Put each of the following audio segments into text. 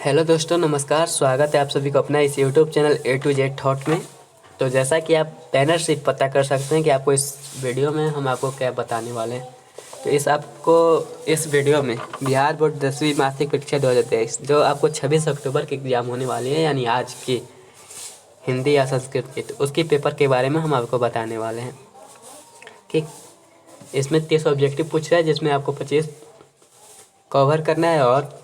Hello दोस्तों, नमस्कार। स्वागत है आप सभी को अपना इस YouTube channel A to Z thought में। तो जैसा कि आप बैनर से पता कर सकते हैं कि आपको इस वीडियो में हम आपको क्या बताने वाले हैं। तो इस वीडियो में बिहार बोर्ड 10वीं मासिक परीक्षा 2023 जो आपको 26 अक्टूबर की एग्ज़ाम होने वाली है, यानी आज की हिंदी या संस्कृत की, तो उसकी पेपर के बारे में हम आपको बताने वाले हैं कि इसमें 30 ऑब्जेक्टिव पूछ रहा है जिसमें आपको 25 कवर करना है और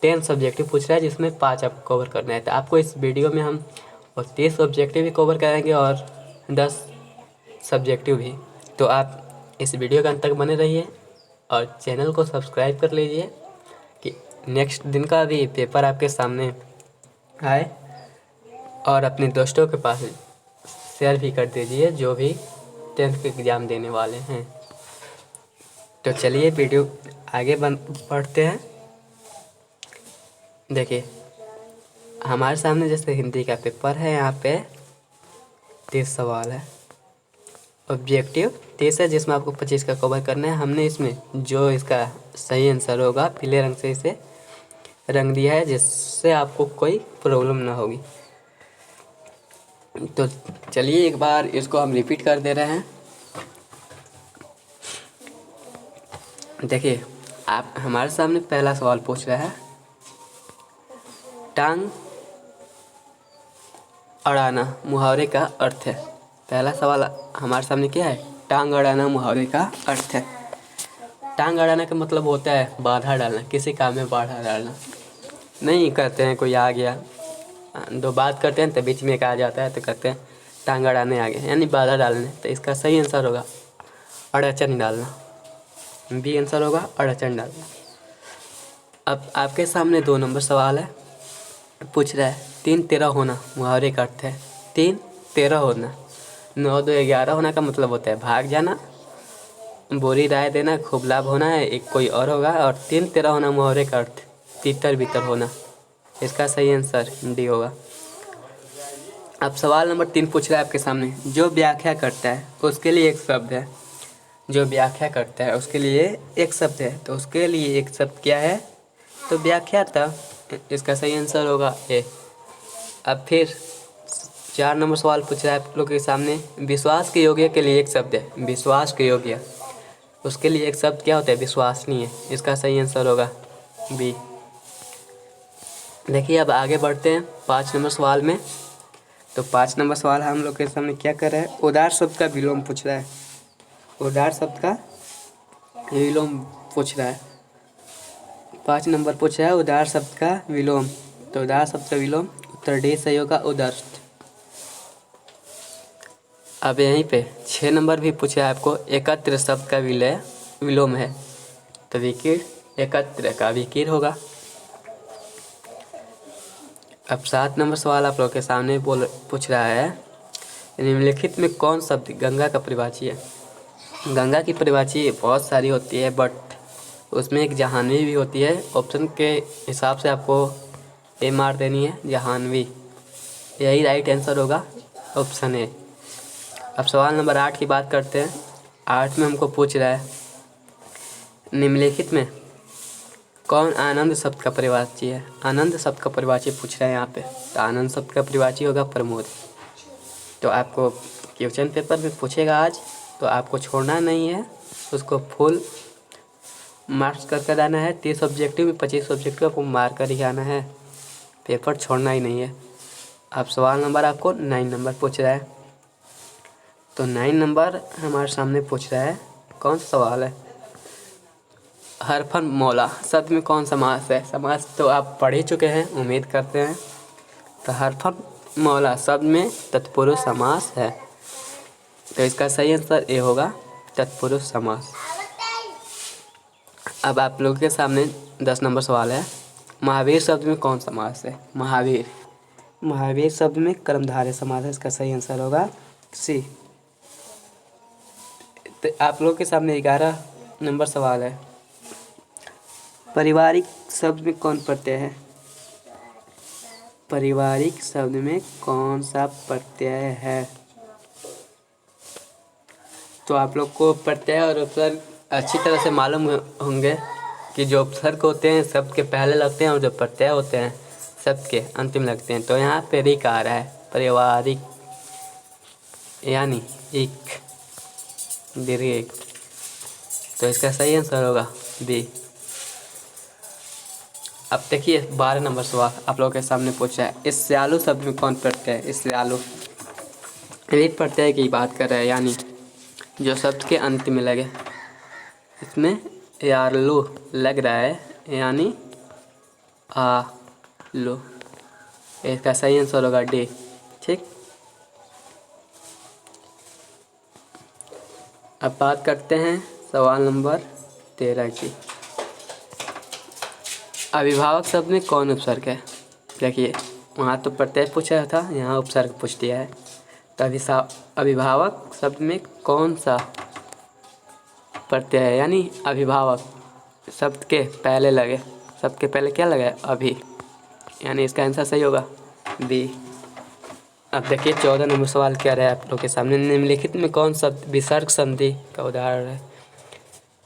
10 सब्जेक्टिव पूछ रहा है जिसमें 5 आपको कवर करना है। तो आपको इस वीडियो में हम 30 ऑब्जेक्टिव भी कवर कराएंगे और 10 सब्जेक्टिव भी। तो आप इस वीडियो के अंत तक बने रहिए और चैनल को सब्सक्राइब कर लीजिए कि नेक्स्ट दिन का भी पेपर आपके सामने आए, और अपने दोस्तों के पास शेयर भी कर दीजिए जो भी 10th के एग्ज़ाम देने वाले हैं। तो चलिए वीडियो आगे बढ़ते हैं। देखिए, हमारे सामने जैसे हिंदी का पेपर है, यहाँ पे 30 सवाल है। ऑब्जेक्टिव 30 है जिसमें आपको 25 का कवर करना है। हमने इसमें जो इसका सही आंसर होगा पीले रंग से इसे रंग दिया है जिससे आपको कोई प्रॉब्लम ना होगी। तो चलिए एक बार इसको हम रिपीट कर दे रहे हैं। देखिए, आप हमारे सामने पहला सवाल पूछ रहा है, टांग अड़ाना मुहावरे का अर्थ है। पहला सवाल हमारे सामने क्या है? टांग अड़ाना मुहावरे का अर्थ है। टांग अड़ाना का मतलब होता है बाधा डालना, किसी काम में बाधा डालना। नहीं कहते हैं कोई आ गया, दो बात करते हैं तो बीच में एक आ जाता है तो कहते हैं टांग अड़ाने आ गए, यानी बाधा डालने। तो इसका सही आंसर होगा अड़चन डालना। बी आंसर होगा अड़चन डालना। अब आपके सामने 2 नंबर सवाल है, पूछ रहा है 3 13 होना मुहावरे का अर्थ है। 3 13 होना, 9 2 11 होना का मतलब होता है भाग जाना, बुरी राय देना, खूब लाभ होना है, एक कोई और होगा। और 3 13 होना मुहावरे का अर्थ तितर बितर होना। इसका सही आंसर डी होगा। अब सवाल नंबर 3 पूछ रहा है आपके सामने, जो व्याख्या करता है उसके लिए एक शब्द है। जो व्याख्या करता है उसके लिए एक शब्द है, तो उसके लिए एक शब्द क्या है? तो व्याख्याता। इसका सही आंसर होगा ए। अब फिर 4 नंबर सवाल पूछ रहा है आप लोग के सामने, विश्वास के योग्य के लिए एक शब्द है। विश्वास के योग्य, उसके लिए एक शब्द क्या होता है? विश्वसनीय। इसका सही आंसर होगा बी। देखिए, अब आगे बढ़ते हैं 5 नंबर सवाल में। तो 5 नंबर सवाल हम लोग के सामने क्या कर रहा है? उदार शब्द का विलोम पूछ रहा है। उदार शब्द का विलोम पूछ रहा है। 5 नंबर पूछ रहा है उदार शब्द का विलोम। तो उदार शब्द का विलोम उत्तर डी सही होगा, उदर्ष्ट। अब यहीं पे 6 नंबर भी पूछा है आपको, एकत्र शब्द का विलोम है। तो विकीर्ण, एकत्र का विकीर्ण होगा। अब 7 नंबर सवाल आप लोग के सामने पूछ रहा है, निम्नलिखित में कौन शब्द गंगा का परिभाषी है? गंगा की परिभाषी बहुत सारी होती है, बट उसमें एक जहानवी भी होती है। ऑप्शन के हिसाब से आपको ए मार देनी है, जहानवी। यही राइट आंसर होगा, ऑप्शन ए। अब सवाल नंबर 8 की बात करते हैं। 8 में हमको पूछ रहा है, निम्नलिखित में कौन आनंद शब्द का परिभाषी है? आनंद शब्द का परिभाषी पूछ रहा है यहाँ पे। तो आनंद शब्द का परिभाषी होगा प्रमोद। तो आपको क्वेश्चन पेपर में पूछेगा आज, तो आपको छोड़ना नहीं है, उसको फुल मार्क्स करके आना है। 30 ऑब्जेक्टिव में 25 ऑब्जेक्टिव आपको मार्क कर ही आना है, पेपर छोड़ना ही नहीं है। अब सवाल नंबर आपको 9 नंबर पूछ रहा है। तो 9 नंबर हमारे सामने पूछ रहा है, कौन सा सवाल है? हरफन मौला शब्द में कौन समास है? समास तो आप पढ़ ही चुके हैं, उम्मीद करते हैं। तो हरफन मौला शब्द में तत्पुरुष समास है। तो इसका सही आंसर ए होगा, तत्पुरुष समास। अब आप लोगों के सामने 10 नंबर सवाल है, महावीर शब्द में कौन समास है? महावीर, महावीर शब्द में कर्मधारय समास है। इसका सही आंसर होगा सी। तो आप लोगों के सामने 11 नंबर सवाल है, पारिवारिक शब्द में कौन प्रत्यय है? पारिवारिक शब्द में कौन सा प्रत्यय है? तो आप लोग को प्रत्यय और उपसर्ग अच्छी तरह से मालूम होंगे कि जो उपसर्ग होते हैं शब्द के पहले लगते हैं और जो प्रत्यय होते हैं शब्द के अंत में लगते हैं। तो यहाँ पे रिक आ रहा है, पारिवारिक यानी एक दीर्घ एक। तो इसका सही आंसर होगा बी। अब देखिए 12 नंबर सवाल आप लोगों के सामने पूछा है, इस स्यालु शब्द में कौन प्रत्यय है। इस स्यालु रीत प्रत्यय की बात कर रहा है, यानी जो शब्द के अंत में लगे। इसमें यारलू लग रहा है, यानी आ लो। इसका सही आंसर होगा डी। ठीक, अब बात करते हैं सवाल नंबर 13 की। अभिभावक शब्द में कौन उपसर्ग है। देखिए वहाँ तो प्रत्यय पूछा था, यहाँ उपसर्ग पूछ दिया है। तो अभिभावक शब्द में कौन सा प्रत्यय है, यानी अभिभावक शब्द के पहले लगे। शब्द के पहले क्या लगा है, अभी, यानी इसका आंसर सही होगा बी। अब देखिए 14 नंबर सवाल क्या रहा है आप लोग के सामने, निम्नलिखित में कौन शब्द विसर्ग संधि का उदाहरण है।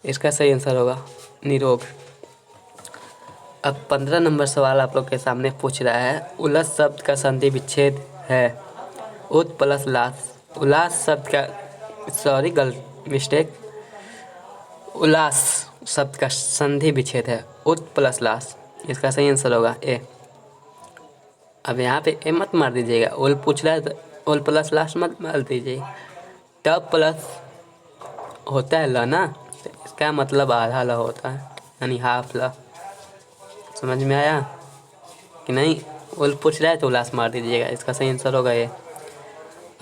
इसका सही आंसर होगा निरोग। अब 15 नंबर सवाल आप लोग के सामने पूछ रहा है, उलस शब्द का संधि विच्छेद है उत प्लस लास। उल्लास शब्द का, सॉरी गलत मिस्टेक, उल्लास शब्द का संधि विच्छेद है उत प्लस लास। इसका सही आंसर होगा ए। अब यहाँ पे ए मत मार दीजिएगा, ओल पूछ रहा है तो ओल प्लस लास्ट मत मार दीजिए। टब प्लस होता है ल ना, तो इसका मतलब आधा ल होता है, यानी हाफ ल। समझ में आया कि नहीं। ओल पूछ रहा है तो लास्ट मार दीजिएगा, इसका सही आंसर होगा ये।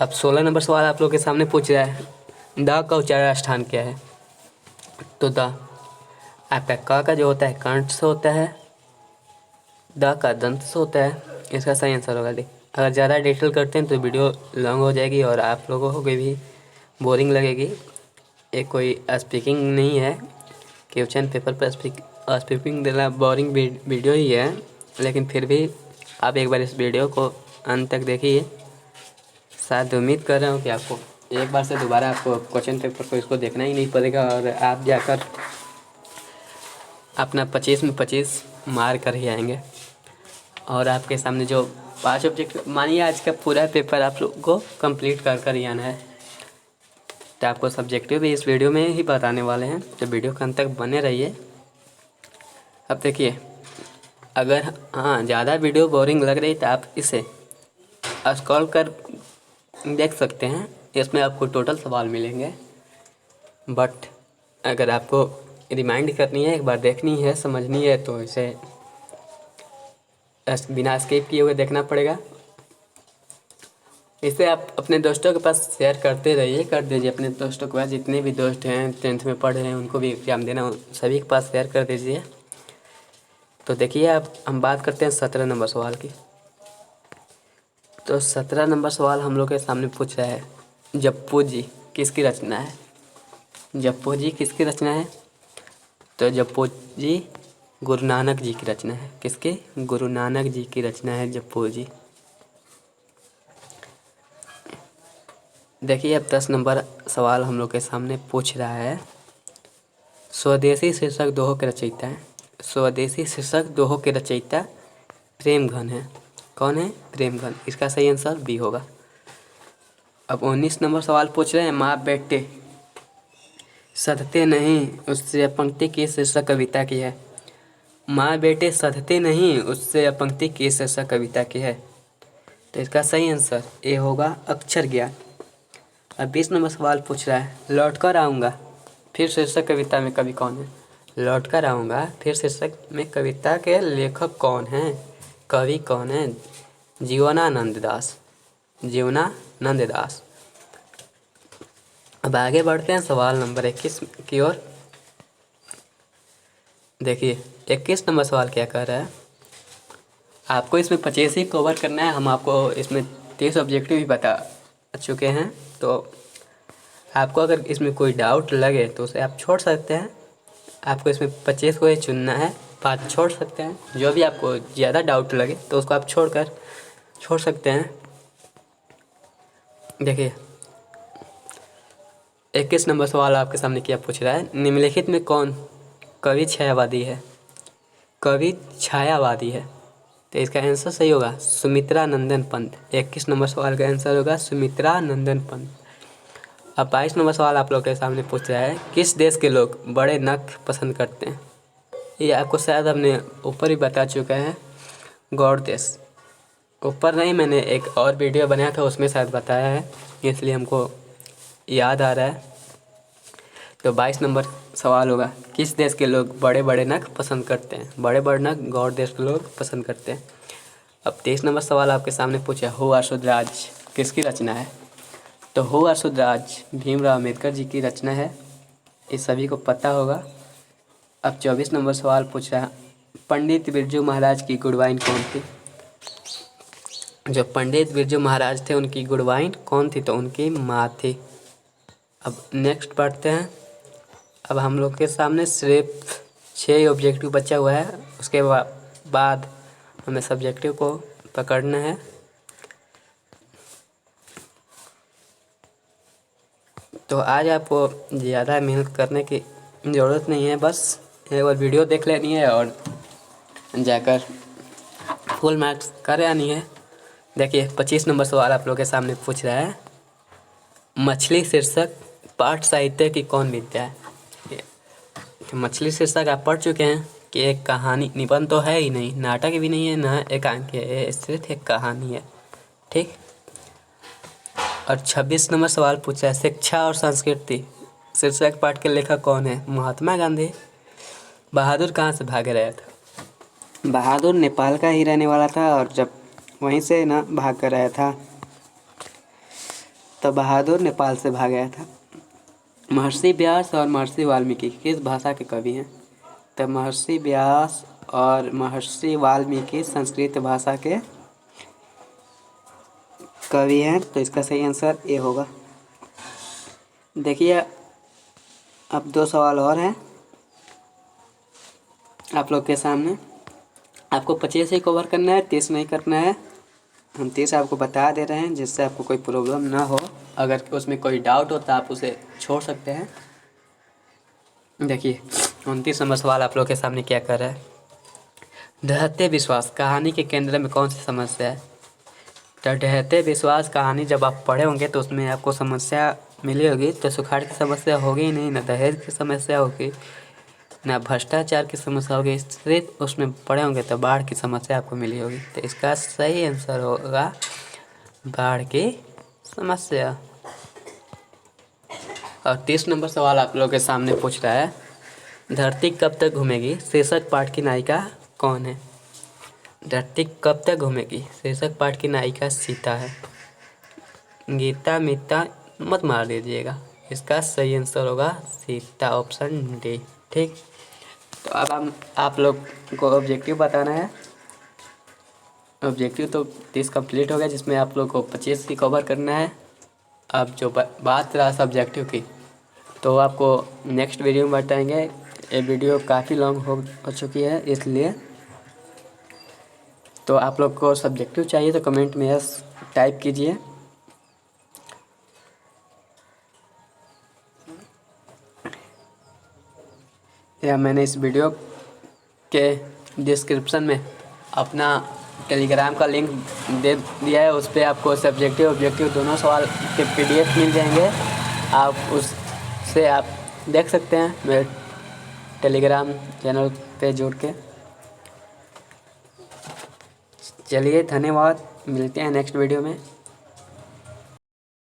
अब 16 नंबर सवाल आप लोग के सामने पूछ रहा है, द का उच्चारण स्थान क्या है। तो द आपका क का जो होता है कंठ से होता है, द का दंत से होता है। इसका सही आंसर होगा डी। अगर ज़्यादा डिटेल करते हैं तो वीडियो लॉन्ग हो जाएगी और आप लोगों को भी बोरिंग लगेगी। ये कोई स्पीकिंग नहीं है, क्वेश्चन पेपर पर स्पीकिंग देना बोरिंग वीडियो ही है, लेकिन फिर भी आप एक बार इस वीडियो को अंत तक देखिए। शायद उम्मीद कर रहा हूँ कि आपको एक बार से दोबारा आपको क्वेश्चन पेपर को इसको देखना ही नहीं पड़ेगा और आप जाकर अपना 25 में 25 मार कर ही आएंगे। और आपके सामने जो 5 ऑब्जेक्ट, मानिए आज का पूरा पेपर आप लोग को कंप्लीट कर ही आना है। तो आपको सब्जेक्टिव भी इस वीडियो में ही बताने वाले हैं, तो वीडियो के अंत तक बने रहिए। अब देखिए, अगर ज़्यादा वीडियो बोरिंग लग रही तो आप इसे स्क्रॉल कर देख सकते हैं, इसमें आपको टोटल सवाल मिलेंगे। बट अगर आपको रिमाइंड करनी है, एक बार देखनी है, समझनी है, तो इसे बिना स्किप किए हुए देखना पड़ेगा। इसे आप अपने दोस्तों के पास शेयर करते रहिए, कर दीजिए अपने दोस्तों के पास। जितने भी दोस्त हैं 10th में पढ़ रहे हैं, उनको भी एग्जाम देना, सभी के पास शेयर कर दीजिए। तो देखिए अब हम बात करते हैं 17 नंबर सवाल की। तो 17 नंबर सवाल हम लोग के सामने पूछ रहा है, जप्पू जी किसकी रचना है। जप्पू जी किसकी रचना है। तो जप्पू जी गुरु नानक जी की रचना है। किसके, गुरु नानक जी की रचना है जप्पू जी। देखिए अब 10 नंबर सवाल हम लोग के सामने पूछ रहा है, स्वदेशी शीर्षक दोहों के रचयिता है। स्वदेशी शीर्षक दोहों के रचयिता प्रेमघन है। कौन है, प्रेमघन। इसका सही आंसर बी होगा। अब 19 नंबर सवाल पूछ रहे हैं, माँ बेटे सधते नहीं उससे पंक्ति की शीर्षक कविता की है। माँ बेटे सधते नहीं उससे पंक्ति की शीर्षक कविता की है। तो इसका सही आंसर ए होगा, अक्षर ज्ञान। अब 20 नंबर सवाल पूछ रहा है, लौट कर आऊँगा फिर शीर्षक कविता में कवि कौन है। लौट कर आऊँगा फिर शीर्षक में कविता के लेखक कौन हैं, कवि कौन है। जीवनानंद दास। जीवनानंद दास। अब आगे बढ़ते हैं सवाल नंबर 21 की ओर। देखिए 21 नंबर सवाल क्या कह रहा है, आपको इसमें 25 ही कवर करना है। हम आपको इसमें 30 ऑब्जेक्टिव भी बता चुके हैं, तो आपको अगर इसमें कोई डाउट लगे तो उसे आप छोड़ सकते हैं। आपको इसमें 25 को ही चुनना है, 5 छोड़ सकते हैं। जो भी आपको ज़्यादा डाउट लगे तो उसको आप छोड़ सकते हैं। देखिए 21 नंबर सवाल आपके सामने क्या पूछ रहा है, निम्नलिखित में कौन कवि छायावादी है। कवि छायावादी है। तो इसका आंसर सही होगा सुमित्रा नंदन पंत। 21 नंबर सवाल का आंसर होगा सुमित्रा नंदन पंत। अब 22 नंबर सवाल आप लोग के सामने पूछ रहा है, किस देश के लोग बड़े नख पसंद करते हैं? ये आपको शायद हमने ऊपर ही बता चुका है, गौड़ देश। ऊपर नहीं, मैंने एक और वीडियो बनाया था उसमें शायद बताया है, इसलिए हमको याद आ रहा है। तो 22 नंबर सवाल होगा, किस देश के लोग बड़े बड़े नख पसंद करते हैं? बड़े बड़े नख गौड़ देश के लोग पसंद करते हैं। अब 23 नंबर सवाल आपके सामने पूछा, हो आशुद्राज किसकी रचना है? तो हो आशुद्राज भीमराव अम्बेडकर जी की रचना है, इस सभी को पता होगा। अब 24 नंबर सवाल पूछ रहा है, पंडित बिरजू महाराज की गुडवाइन कौन थी? जो पंडित बिरजू महाराज थे उनकी गुडवाइन कौन थी? तो उनकी माँ थी। अब नेक्स्ट पढ़ते हैं। अब हम लोग के सामने सिर्फ 6 ऑब्जेक्टिव बचा हुआ है, उसके बाद हमें सब्जेक्टिव को पकड़ना है। तो आज आपको ज़्यादा मेहनत करने की ज़रूरत नहीं है, बस एक बार वीडियो देख लेनी है और जाकर फुल मार्क्स कर आनी है। देखिए 25 नंबर सवाल आप लोग के सामने पूछ रहा है, मछली शीर्षक पाठ साहित्य की कौन विद्या है? तो मछली शीर्षक आप पढ़ चुके हैं कि एक कहानी, निबंध तो है ही नहीं, नाटक भी नहीं है, ना एकांकी है, ये सिर्फ एक कहानी है, ठीक। और 26 नंबर सवाल पूछा है, शिक्षा और संस्कृति शीर्षक पाठ के लेखक कौन है? महात्मा गांधी। बहादुर कहाँ से भागे रहा था? बहादुर नेपाल का ही रहने वाला था और जब वहीं से ना भाग कर आया था, तो बहादुर नेपाल से भाग गया था। महर्षि व्यास और महर्षि वाल्मीकि किस भाषा के कवि हैं? तो महर्षि व्यास और महर्षि वाल्मीकि संस्कृत भाषा के कवि हैं, तो इसका सही आंसर ए होगा। देखिए अब 2 सवाल और हैं आप लोग के सामने। आपको 25 ही कवर करना है, 30 नहीं करना है। हम 30 आपको बता दे रहे हैं जिससे आपको कोई प्रॉब्लम ना हो। अगर उसमें कोई डाउट हो तो आप उसे छोड़ सकते हैं। देखिए 29 नंबर सवाल आप लोग के सामने क्या कर रहा है, ढहते विश्वास कहानी के केंद्र में कौन सी समस्या है? तो ढहते विश्वास कहानी जब आप पढ़े होंगे तो उसमें आपको समस्या मिली होगी, तो सुखाड़ की समस्या होगी ही नहीं, ना दहेज की समस्या होगी, ना भ्रष्टाचार की समस्या होगी, सिर्फ उसमें पढ़े होंगे तो बाढ़ की समस्या आपको मिली होगी। तो इसका सही आंसर होगा बाढ़ की समस्या। और 30 नंबर सवाल आप लोगों के सामने पूछ रहा है, धरती कब तक घूमेगी शीर्षक पाठ की नायिका कौन है? धरती कब तक घूमेगी शीर्षक पाठ की नायिका सीता है। गीता मीता मत मार दीजिएगा, इसका सही आंसर होगा सीता, ऑप्शन डी, ठीक। तो अब हम आप लोग को ऑब्जेक्टिव बताना है। ऑब्जेक्टिव तो 30 कंप्लीट हो गया, जिसमें आप लोग को 25 की कवर करना है। अब जो बात रहा सब्जेक्टिव की, तो आपको नेक्स्ट वीडियो में बताएंगे। ये वीडियो काफ़ी लॉन्ग हो चुकी है, इसलिए तो आप लोग को सब्जेक्टिव चाहिए तो कमेंट में यस टाइप कीजिए। या मैंने इस वीडियो के डिस्क्रिप्शन में अपना टेलीग्राम का लिंक दे दिया है, उस पर आपको सब्जेक्टिव ऑब्जेक्टिव दोनों सवाल के PDF मिल जाएंगे। आप उससे आप देख सकते हैं मेरे टेलीग्राम चैनल पे जुड़ के। चलिए धन्यवाद, मिलते हैं नेक्स्ट वीडियो में।